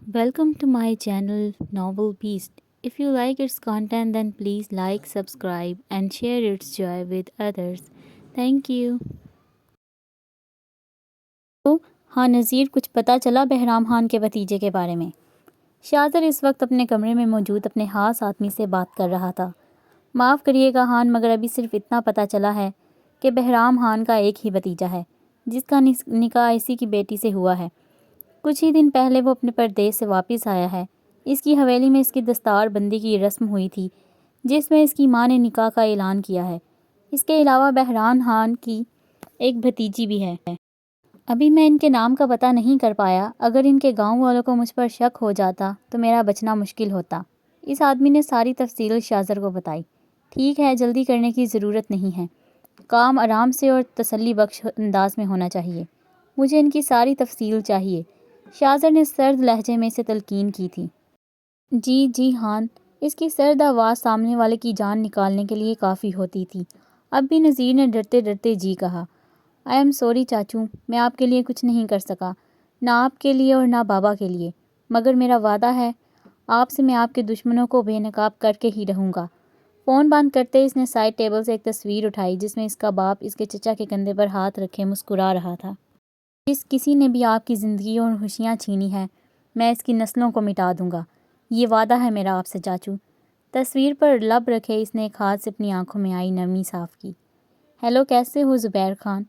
Welcome to my channel Novel Beast. If you like its content, then please like, subscribe, and share its joy with others. Thank you. تو ہاں نذیر، کچھ پتہ چلا بہرام خان کے بھتیجے کے بارے میں؟ شاذر اس وقت اپنے کمرے میں موجود اپنے خاص آدمی سے بات کر رہا تھا۔ معاف کریے گا خان، مگر ابھی صرف اتنا پتہ چلا ہے کہ بہرام خان کا ایک ہی بھتیجا ہے جس کا نکاح اسی کی بیٹی سے ہوا ہے۔ کچھ ہی دن پہلے وہ اپنے پردیس سے واپس آیا ہے۔ اس کی حویلی میں اس کی دستار بندی کی رسم ہوئی تھی جس میں اس کی ماں نے نکاح کا اعلان کیا ہے۔ اس کے علاوہ بہرام خان کی ایک بھتیجی بھی ہے۔ ابھی میں ان کے نام کا پتہ نہیں کر پایا، اگر ان کے گاؤں والوں کو مجھ پر شک ہو جاتا تو میرا بچنا مشکل ہوتا۔ اس آدمی نے ساری تفصیل شاذر کو بتائی۔ ٹھیک ہے، جلدی کرنے کی ضرورت نہیں ہے، کام آرام سے اور تسلی بخش انداز میں ہونا چاہیے۔ مجھے ان کی ساری تفصیل چاہیے، شاذر نے سرد لہجے میں سے تلقین کی تھی۔ جی خان، اس کی سرد آواز سامنے والے کی جان نکالنے کے لیے کافی ہوتی تھی۔ اب بھی نذیر نے ڈرتے ڈرتے جی کہا۔ آئی ایم سوری چاچو، میں آپ کے لیے کچھ نہیں کر سکا، نہ آپ کے لیے اور نہ بابا کے لیے، مگر میرا وعدہ ہے آپ سے، میں آپ کے دشمنوں کو بے نقاب کر کے ہی رہوں گا۔ فون بند کرتے اس نے سائڈ ٹیبل سے ایک تصویر اٹھائی جس میں اس کا باپ اس کے چچا کے کندھے پر ہاتھ رکھے مسکرا رہا تھا۔ جس کسی نے بھی آپ کی زندگی اور خوشیاں چھینی ہیں، میں اس کی نسلوں کو مٹا دوں گا، یہ وعدہ ہے میرا آپ سے چاچو۔ تصویر پر لب رکھے اس نے ایک ہاتھ سے اپنی آنکھوں میں آئی نرمی صاف کی۔ ہیلو، کیسے ہو زبیر خان؟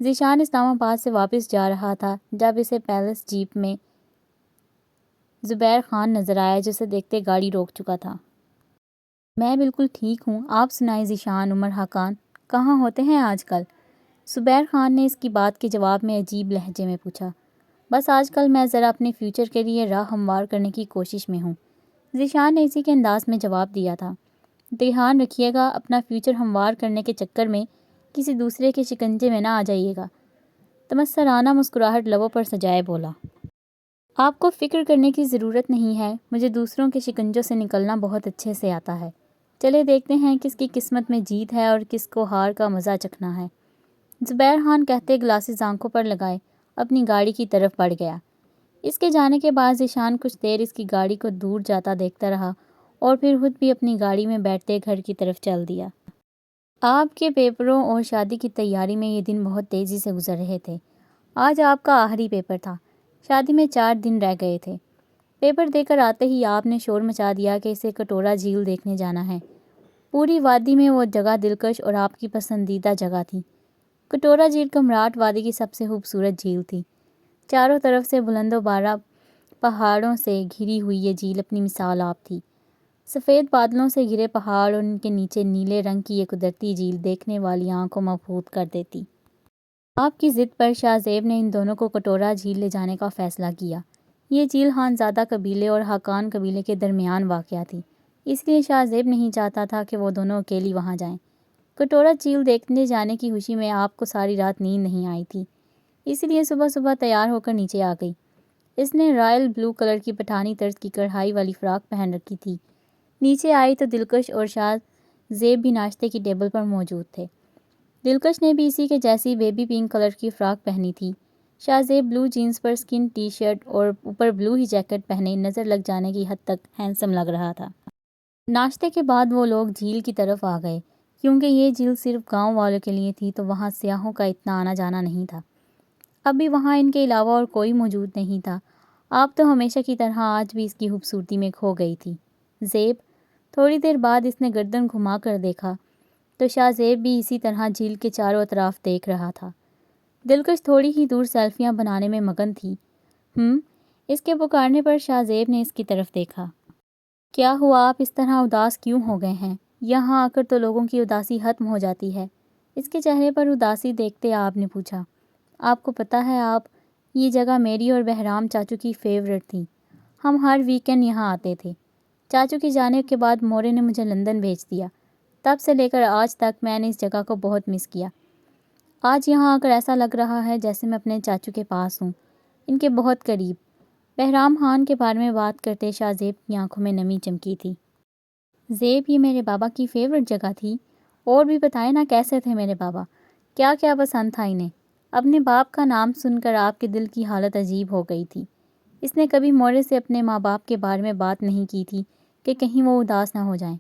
ذیشان اسلام آباد سے واپس جا رہا تھا جب اسے پیلس جیپ میں زبیر خان نظر آیا جسے دیکھتے گاڑی روک چکا تھا۔ میں بالکل ٹھیک ہوں، آپ سنائیں ذیشان عمر خاقان، کہاں ہوتے ہیں آج کل؟ زبیر خان نے اس کی بات کے جواب میں عجیب لہجے میں پوچھا۔ بس آج کل میں ذرا اپنے فیوچر کے لیے راہ ہموار کرنے کی کوشش میں ہوں، ذیشان نے اسی کے انداز میں جواب دیا تھا۔ دھیان رکھیے گا، اپنا فیوچر ہموار کرنے کے چکر میں کسی دوسرے کے شکنجے میں نہ آ جائیے گا۔ تمسخرانہ مسکراہٹ لبوں پر سجائے بولا۔ آپ کو فکر کرنے کی ضرورت نہیں ہے، مجھے دوسروں کے شکنجوں سے نکلنا بہت اچھے سے آتا ہے۔ چلے دیکھتے ہیں کس کی قسمت میں جیت ہے اور کس کو ہار کا مزہ چکھنا ہے۔ زبیر خان کہتے گلاسز آنکھوں پر لگائے اپنی گاڑی کی طرف بڑھ گیا۔ اس کے جانے کے بعد ذیشان کچھ دیر اس کی گاڑی کو دور جاتا دیکھتا رہا اور پھر خود بھی اپنی گاڑی میں بیٹھتے گھر کی طرف چل دیا۔ آپ کے پیپروں اور شادی کی تیاری میں یہ دن بہت تیزی سے گزر رہے تھے۔ آج آپ کا آخری پیپر تھا، شادی میں 4 دن رہ گئے تھے۔ پیپر دے کر آتے ہی آپ نے شور مچا دیا کہ اسے کٹورا جھیل دیکھنے جانا ہے۔ پوری وادی میں وہ جگہ دلکش اور آپ کی پسندیدہ جگہ تھی۔ کٹورا جھیل کمراٹ وادی کی سب سے خوبصورت جھیل تھی۔ چاروں طرف سے بلند و بالا پہاڑوں سے گھری ہوئی یہ جھیل اپنی مثال آپ تھی۔ سفید بادلوں سے گھرے پہاڑ اور ان کے نیچے نیلے رنگ کی یہ قدرتی جھیل دیکھنے والی آنکھ کو مبہوت کر دیتی۔ آپ کی ضد پر شاہ زیب نے ان دونوں کو کٹورا جھیل لے جانے کا فیصلہ کیا۔ یہ جھیل خانزادہ قبیلے اور خاقان قبیلے کے درمیان واقع تھی، اس لیے شاہ زیب نہیں چاہتا تھا کہ وہ دونوں اکیلی وہاں جائیں۔ کٹورا جھیل دیکھنے جانے کی خوشی میں آپ کو ساری رات نیند نہیں آئی تھی، اس لیے صبح صبح تیار ہو کر نیچے آ گئی۔ اس نے رائل بلو کلر کی پٹھانی طرز کی کڑھائی والی فراک پہن رکھی تھی۔ نیچے آئی تو دلکش اور شاہ زیب بھی ناشتے کی ٹیبل پر موجود تھے۔ دلکش نے بھی اسی کے جیسی بیبی پنک کلر کی فراک پہنی تھی۔ شاہ زیب بلو جینز پر سکن ٹی شرٹ اور اوپر بلو ہی جیکٹ پہنے نظر لگ جانے کی حد تک ہینڈسم لگ رہا تھا۔ ناشتے کے بعد وہ لوگ جھیل کی طرف آ گئے۔ کیونکہ یہ جھیل صرف گاؤں والوں کے لیے تھی تو وہاں سیاحوں کا اتنا آنا جانا نہیں تھا۔ اب بھی وہاں ان کے علاوہ اور کوئی موجود نہیں تھا۔ آپ تو ہمیشہ کی طرح آج بھی اس کی خوبصورتی میں کھو گئی تھی۔ زیب، تھوڑی دیر بعد اس نے گردن گھما کر دیکھا تو شاہ زیب بھی اسی طرح جھیل کے چاروں اطراف دیکھ رہا تھا۔ دلکش تھوڑی ہی دور سیلفیاں بنانے میں مگن تھی۔ اس کے پکارنے پر شاہ زیب نے اس کی طرف دیکھا۔ کیا ہوا، آپ اس طرح اداس کیوں ہو گئے ہیں؟ یہاں آ کر تو لوگوں کی اداسی ختم ہو جاتی ہے۔ اس کے چہرے پر اداسی دیکھتے آپ نے پوچھا۔ آپ کو پتہ ہے یہ جگہ میری اور بہرام چاچو کی فیورٹ تھی۔ ہم ہر ویکینڈ یہاں آتے تھے۔ چاچو کی جانے کے بعد مورے نے مجھے لندن بھیج دیا۔ تب سے لے کر آج تک میں نے اس جگہ کو بہت مس کیا۔ آج یہاں آ کر ایسا لگ رہا ہے جیسے میں اپنے چاچو کے پاس ہوں، ان کے بہت قریب۔ بہرام خان کے بارے میں بات کرتے شاہ زیب کی آنکھوں میں نمی چمکی تھی۔ زیب، یہ میرے بابا کی فیورٹ جگہ تھی؟ اور بھی بتائیں نا، کیسے تھے میرے بابا؟ کیا کیا پسند تھا انہیں؟ اپنے باپ کا نام سن کر آپ کے دل کی حالت عجیب ہو گئی تھی۔ اس نے کبھی مورے سے اپنے ماں باپ کے بارے میں بات نہیں کی تھی کہ کہیں وہ اداس نہ ہو جائیں۔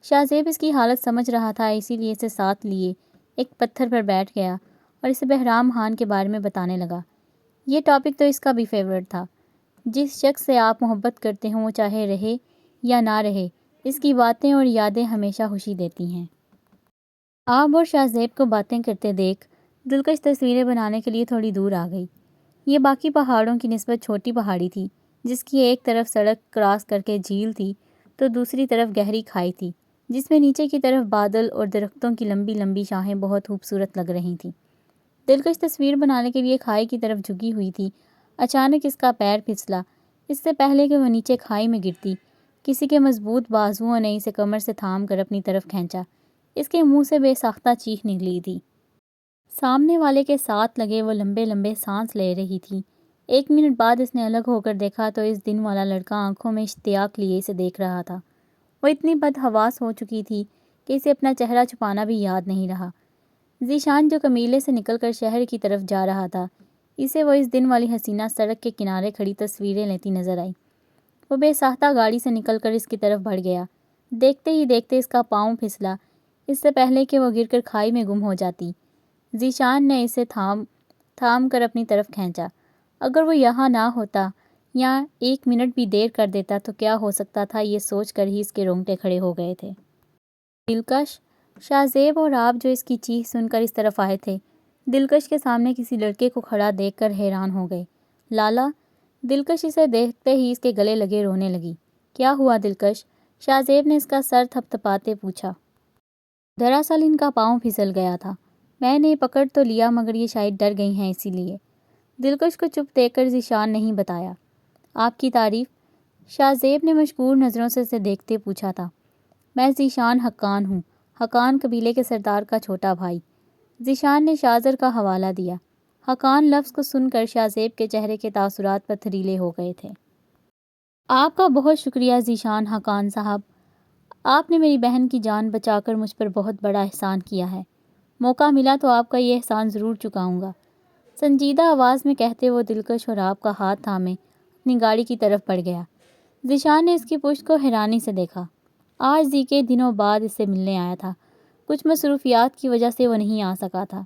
شاہ زیب اس کی حالت سمجھ رہا تھا، اسی لیے اسے ساتھ لیے ایک پتھر پر بیٹھ گیا اور اسے بہرام خان کے بارے میں بتانے لگا۔ یہ ٹاپک تو اس کا بھی فیورٹ تھا۔ جس شخص سے آپ محبت کرتے ہیں وہ چاہے رہے یا نہ رہے، اس کی باتیں اور یادیں ہمیشہ خوشی دیتی ہیں۔ آپ اور شاہ زیب کو باتیں کرتے دیکھ دلکش تصویریں بنانے کے لیے تھوڑی دور آ گئی۔ یہ باقی پہاڑوں کی نسبت چھوٹی پہاڑی تھی، جس کی ایک طرف سڑک کراس کر کے جھیل تھی تو دوسری طرف گہری کھائی تھی، جس میں نیچے کی طرف بادل اور درختوں کی لمبی لمبی شاخیں بہت خوبصورت لگ رہی تھیں۔ دلکش تصویر بنانے کے لیے کھائی کی طرف جھکی ہوئی تھی۔ اچانک اس کا پیر پھسلا۔ اس سے پہلے کہ وہ نیچے کھائی میں گرتی، کسی کے مضبوط بازوؤں نے اسے کمر سے تھام کر اپنی طرف کھینچا۔ اس کے منہ سے بے ساختہ چیخ نکلی تھی۔ سامنے والے کے ساتھ لگے وہ لمبے لمبے سانس لے رہی تھی۔ 1 منٹ بعد اس نے الگ ہو کر دیکھا تو اس دن والا لڑکا آنکھوں میں اشتیاق لیے اسے دیکھ رہا تھا۔ وہ اتنی بدحواس ہو چکی تھی کہ اسے اپنا چہرہ چھپانا بھی یاد نہیں رہا۔ ذیشان جو قمیلے سے نکل کر شہر کی طرف جا رہا تھا، اسے وہ اس دن والی حسینہ سڑک کے کنارے کھڑی تصویریں لیتی نظر آئی۔ وہ بے ساختہ گاڑی سے نکل کر اس کی طرف بڑھ گیا۔ دیکھتے ہی دیکھتے اس کا پاؤں پھسلا، اس سے پہلے کہ وہ گر کر کھائی میں گم ہو جاتی۔ ذیشان نے اسے تھام کر اپنی طرف کھینچا۔ اگر وہ یہاں نہ ہوتا یا 1 منٹ بھی دیر کر دیتا تو کیا ہو سکتا تھا، یہ سوچ کر ہی اس کے رونگٹے کھڑے ہو گئے تھے۔ دلکش! شاہ زیب اور آپ جو اس کی چیخ سن کر اس طرف آئے تھے، دلکش کے سامنے کسی لڑکے کو کھڑا دیکھ کر حیران ہو گئے۔ لالا! دلکش اسے دیکھتے ہی اس کے گلے لگے رونے لگی۔ کیا ہوا دلکش؟ شاہ زیب نے اس کا سر تھپتھپاتے پوچھا۔ دراصل ان کا پاؤں پھسل گیا تھا۔ میں نے پکڑ تو لیا مگر یہ شاید ڈر گئی ہیں اسی لیے۔ دلکش کو چپ دیکھ کر ذیشان نہیں بتایا۔ آپ کی تعریف؟ شاہ زیب نے مشکور نظروں سے اسے دیکھتے پوچھا تھا۔ میں ذیشان حقان ہوں، حقان قبیلے کے سردار کا چھوٹا بھائی۔ ذیشان نے شاذر کا حوالہ دیا۔ حقان لفظ کو سن کر شاہ زیب کے چہرے کے تاثرات پتھریلے ہو گئے تھے۔ آپ کا بہت شکریہ ذیشان حقان صاحب، آپ نے میری بہن کی جان بچا کر مجھ پر بہت بڑا احسان کیا ہے۔ موقع ملا تو آپ کا یہ احسان ضرور چکاؤں گا۔ سنجیدہ آواز میں کہتے وہ دلکش اور آپ کا ہاتھ تھامے اپنی گاڑی کی طرف بڑھ گیا۔ ذیشان نے اس کی پشت کو حیرانی سے دیکھا۔ آج زیکے دنوں بعد اس سے ملنے آیا تھا۔ کچھ مصروفیات کی وجہ سے وہ نہیں آ سکا تھا۔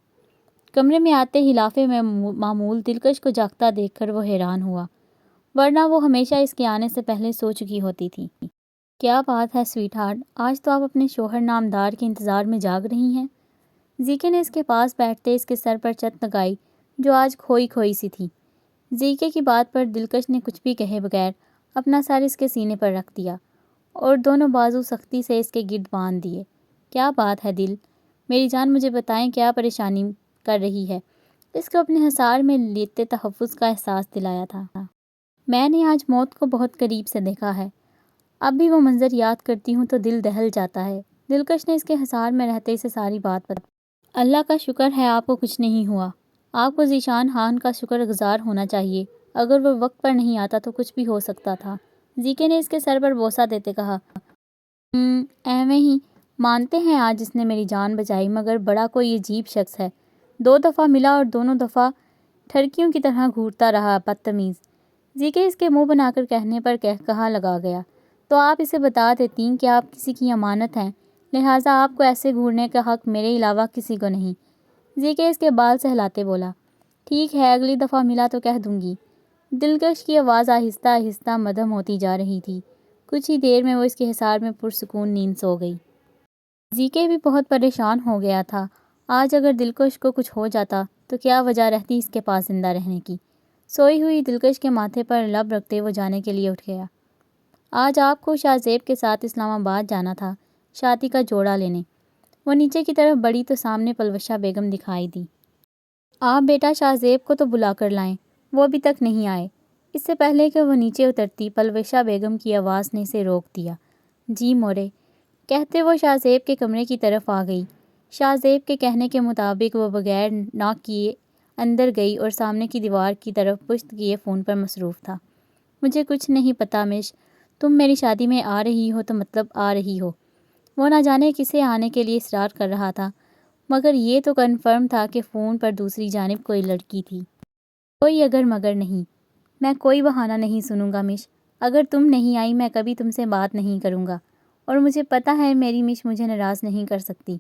کمرے میں آتے ہی لافے میں معمول دلکش کو جاگتا دیکھ کر وہ حیران ہوا، ورنہ وہ ہمیشہ اس کے آنے سے پہلے سو چکی ہوتی تھی۔ کیا بات ہے سویٹ ہارٹ، آج تو آپ اپنے شوہر نامدار کے انتظار میں جاگ رہی ہیں۔ زیکے نے اس کے پاس بیٹھتے اس کے سر پر چت لگائی جو آج کھوئی کھوئی سی تھی۔ زیکے کی بات پر دلکش نے کچھ بھی کہے بغیر اپنا سر اس کے سینے پر رکھ دیا اور دونوں بازو سختی سے اس کے گرد باندھ دیے۔ کیا بات ہے دل، میری جان مجھے بتائیں کیا پریشانی کر رہی ہے؟ اس کو اپنے حصار میں لیتے تحفظ کا احساس دلایا تھا۔ میں نے آج موت کو بہت قریب سے دیکھا ہے، اب بھی وہ منظر یاد کرتی ہوں تو دل دہل جاتا ہے۔ دلکش نے اس کے حصار میں رہتے اسے ساری بات بتائی۔ اللہ کا شکر ہے آپ کو کچھ نہیں ہوا۔ آپ کو ذیشان خان کا شکر گزار ہونا چاہیے، اگر وہ وقت پر نہیں آتا تو کچھ بھی ہو سکتا تھا۔ زیکے نے اس کے سر پر بوسہ دیتے کہا۔ ایویں ہی مانتے ہیں آج اس نے میری جان بچائی، مگر بڑا کوئی عجیب شخص ہے۔ 2 دفعہ ملا اور دونوں دفعہ ٹھرکیوں کی طرح گھورتا رہا، بدتمیز۔ زیکے اس کے منہ بنا کر کہنے پر کہا لگا گیا۔ تو آپ اسے بتا دیتی کہ آپ کسی کی امانت ہیں، لہٰذا آپ کو ایسے گھورنے کا حق میرے علاوہ کسی کو نہیں۔ زیکے اس کے بال سہلاتے بولا۔ ٹھیک ہے، اگلی دفعہ ملا تو کہہ دوں گی۔ دلکش کی آواز آہستہ آہستہ مدھم ہوتی جا رہی تھی۔ کچھ ہی دیر میں وہ اس کے حصار میں پرسکون نیند سو گئی۔ زیکے بھی بہت پریشان ہو گیا تھا۔ آج اگر دلکش کو کچھ ہو جاتا تو کیا وجہ رہتی اس کے پاس زندہ رہنے کی۔ سوئی ہوئی دلکش کے ماتھے پر لب رکھتے وہ جانے کے لیے اٹھ گیا۔ آج آپ کو شاہ زیب کے ساتھ اسلام آباد جانا تھا شادی کا جوڑا لینے۔ وہ نیچے کی طرف بڑھی تو سامنے پلوشہ بیگم دکھائی دی۔ آپ بیٹا شاہ زیب کو تو بلا کر لائیں، وہ ابھی تک نہیں آئے۔ اس سے پہلے کہ وہ نیچے اترتی پلوشہ بیگم کی آواز نے اسے روک دیا۔ جی مورے، کہتے وہ شاہ زیب کے کمرے کی طرف آ گئی۔ شاہ زیب کے کہنے کے مطابق وہ بغیر ناک کیے اندر گئی اور سامنے کی دیوار کی طرف پشت کیے فون پر مصروف تھا۔ مجھے کچھ نہیں پتا مش، تم میری شادی میں آ رہی ہو تو مطلب آ رہی ہو۔ وہ نہ جانے کسے آنے کے لیے اصرار کر رہا تھا، مگر یہ تو کنفرم تھا کہ فون پر دوسری جانب کوئی لڑکی تھی، کوئی اگر مگر نہیں۔ میں کوئی بہانہ نہیں سنوں گا مش، اگر تم نہیں آئی میں کبھی تم سے بات نہیں کروں گا، اور مجھے پتہ ہے میری مش مجھے ناراض نہیں کر سکتی۔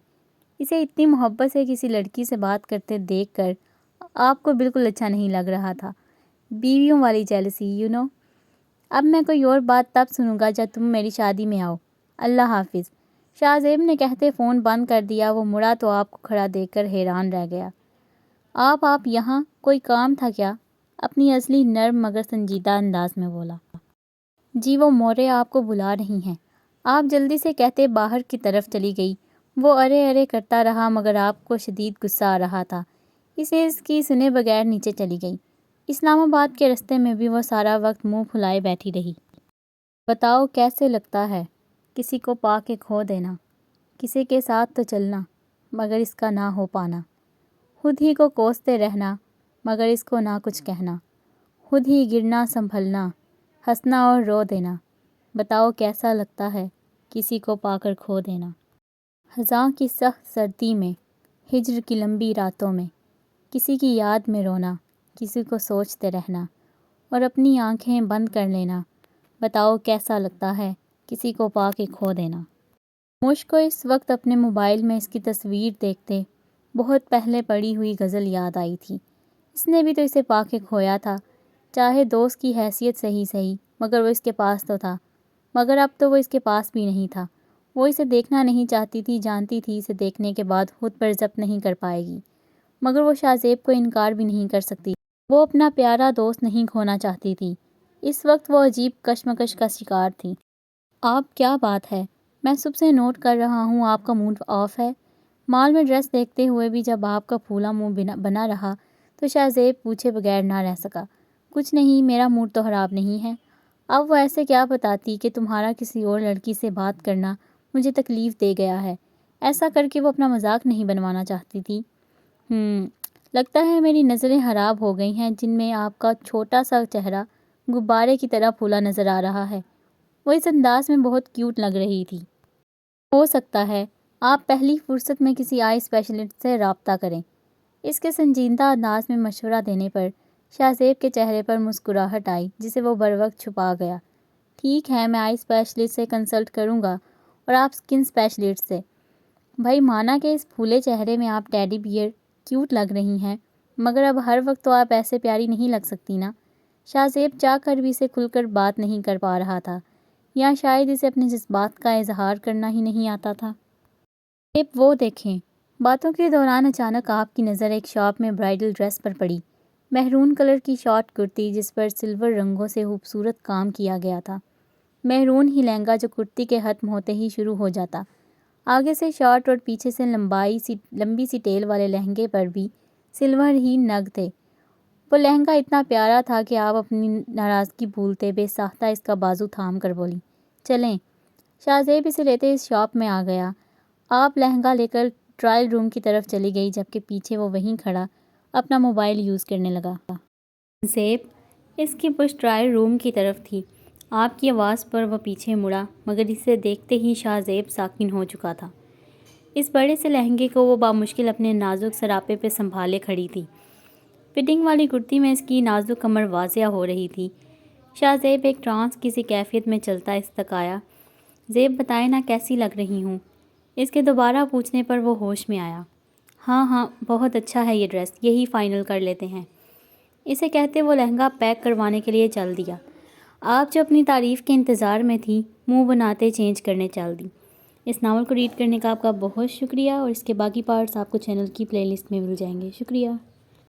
اسے اتنی محبت سے کسی لڑکی سے بات کرتے دیکھ کر آپ کو بالکل اچھا نہیں لگ رہا تھا۔ بیویوں والی جیلسی اب میں کوئی اور بات تب سنوں گا جب تم میری شادی میں آؤ، اللہ حافظ۔ شاہ زیب نے کہتے فون بند کر دیا۔ وہ مڑا تو آپ کو کھڑا دیکھ کر حیران رہ گیا۔ آپ یہاں کوئی کام تھا کیا؟ اپنی اصلی نرم مگر سنجیدہ انداز میں بولا۔ جی وہ مورے آپ کو بلا رہی ہیں۔ آپ جلدی سے کہتے باہر کی طرف چلی گئی۔ وہ ارے ارے کرتا رہا مگر آپ کو شدید غصہ آ رہا تھا، اسے اس کی سنے بغیر نیچے چلی گئی۔ اسلام آباد کے رستے میں بھی وہ سارا وقت منہ پھلائے بیٹھی رہی۔ بتاؤ کیسے لگتا ہے کسی کو پا کے کھو دینا، کسی کے ساتھ تو چلنا مگر اس کا نہ ہو پانا، خود ہی کو کوستے رہنا مگر اس کو نہ کچھ کہنا، خود ہی گرنا سنبھلنا، ہنسنا اور رو دینا۔ بتاؤ کیسا لگتا ہے کسی کو پا کر کھو دینا۔ خزاں کی سخت سردی میں، ہجر کی لمبی راتوں میں، کسی کی یاد میں رونا، کسی کو سوچتے رہنا اور اپنی آنکھیں بند کر لینا۔ بتاؤ کیسا لگتا ہے کسی کو پا کے کھو دینا۔ مشک کو اس وقت اپنے موبائل میں اس کی تصویر دیکھتے بہت پہلے پڑھی ہوئی غزل یاد آئی تھی۔ اس نے بھی تو اسے پا کے کھویا تھا، چاہے دوست کی حیثیت سے ہی صحیح، مگر وہ اس کے پاس تو تھا، مگر اب تو وہ اس کے پاس بھی نہیں تھا۔ وہ اسے دیکھنا نہیں چاہتی تھی، جانتی تھی اسے دیکھنے کے بعد خود پر ضبط نہیں کر پائے گی، مگر وہ شاہ زیب کو انکار بھی نہیں کر سکتی۔ وہ اپنا پیارا دوست نہیں کھونا چاہتی تھی۔ اس وقت وہ عجیب کشمکش کا شکار تھی۔ آپ کیا بات ہے؟ میں صبح سے نوٹ کر رہا ہوں آپ کا موڈ آف ہے۔ مال میں ڈریس دیکھتے ہوئے بھی جب آپ کا پھولا منہ بنا رہا تو شاہ زیب پوچھے بغیر نہ رہ سکا۔ کچھ نہیں، میرا موڈ تو خراب نہیں ہے۔ اب وہ ایسے کیا بتاتی کہ تمہارا کسی اور لڑکی سے بات کرنا مجھے تکلیف دے گیا ہے؟ ایسا کر کے وہ اپنا مذاق نہیں بنوانا چاہتی تھی۔ لگتا ہے میری نظریں خراب ہو گئی ہیں جن میں آپ کا چھوٹا سا چہرہ غبارے کی طرح پھولا نظر آ رہا ہے۔ وہ اس انداز میں بہت کیوٹ لگ رہی تھی۔ ہو سکتا ہے آپ پہلی فرصت میں کسی آئی اسپیشلسٹ سے رابطہ کریں۔ اس کے سنجیدہ انداز میں مشورہ دینے پر شاہ زیب کے چہرے پر مسکراہٹ آئی جسے وہ بروقت چھپا گیا۔ ٹھیک ہے، میں آئی اسپیشلسٹ سے کنسلٹ کروں گا اور آپ اسکن اسپیشلسٹ سے۔ بھائی مانا کہ اس پھولے چہرے میں آپ ٹیڈی بیئر کیوٹ لگ رہی ہیں، مگر اب ہر وقت تو آپ ایسے پیاری نہیں لگ سکتی نا۔ شاہ زیب چاہ کر بھی اسے کھل کر بات نہیں کر پا رہا تھا، یا شاید اسے اپنے جذبات کا اظہار کرنا ہی نہیں آتا تھا۔ وہ دیکھیں۔ باتوں کے دوران اچانک آپ کی نظر ایک شاپ میں برائڈل ڈریس پر پڑی۔ مہرون کلر کی شارٹ کرتی جس پر سلور رنگوں سے خوبصورت کام کیا گیا تھا، مہرون ہی لہنگا جو کرتی کے ختم ہوتے ہی شروع ہو جاتا، آگے سے شارٹ اور پیچھے سے لمبی سی ٹیل والے لہنگے پر بھی سلور ہی نگ تھے۔ وہ لہنگا اتنا پیارا تھا کہ آپ اپنی ناراضگی بھولتے بے ساختہ اس کا بازو تھام کر بولی، چلیں۔ شاہ زیب اسے لیتے اس شاپ میں آ گیا۔ آپ لہنگا لے کر ٹرائل روم کی طرف چلی گئی جبکہ پیچھے وہ وہیں کھڑا اپنا موبائل یوز کرنے لگا۔ زیب اس کی پشت ٹرائل روم کی طرف تھی۔ آپ کی آواز پر وہ پیچھے مڑا مگر اسے دیکھتے ہی شاہ زیب ساکن ہو چکا تھا۔ اس بڑے سے لہنگے کو وہ بامشکل اپنے نازک سراپے پہ سنبھالے کھڑی تھی۔ فٹنگ والی کرتی میں اس کی نازک کمر واضح ہو رہی تھی۔ شاہ زیب ایک ٹرانس کی سی کیفیت میں چلتا استقایا، زیب بتائے نا کیسی لگ رہی ہوں؟ اس کے دوبارہ پوچھنے پر وہ ہوش میں آیا۔ ہاں بہت اچھا ہے یہ ڈریس، یہی فائنل کر لیتے ہیں۔ اسے کہتے وہ لہنگا پیک کروانے کے لیے چل دیا۔ آپ جو اپنی تعریف کے انتظار میں تھی منہ بناتے چینج کرنے چل دی۔ اس ناول کو ریڈ کرنے کا آپ کا بہت شکریہ، اور اس کے باقی پارٹس آپ کو چینل کی پلے لسٹ میں مل جائیں گے۔ شکریہ۔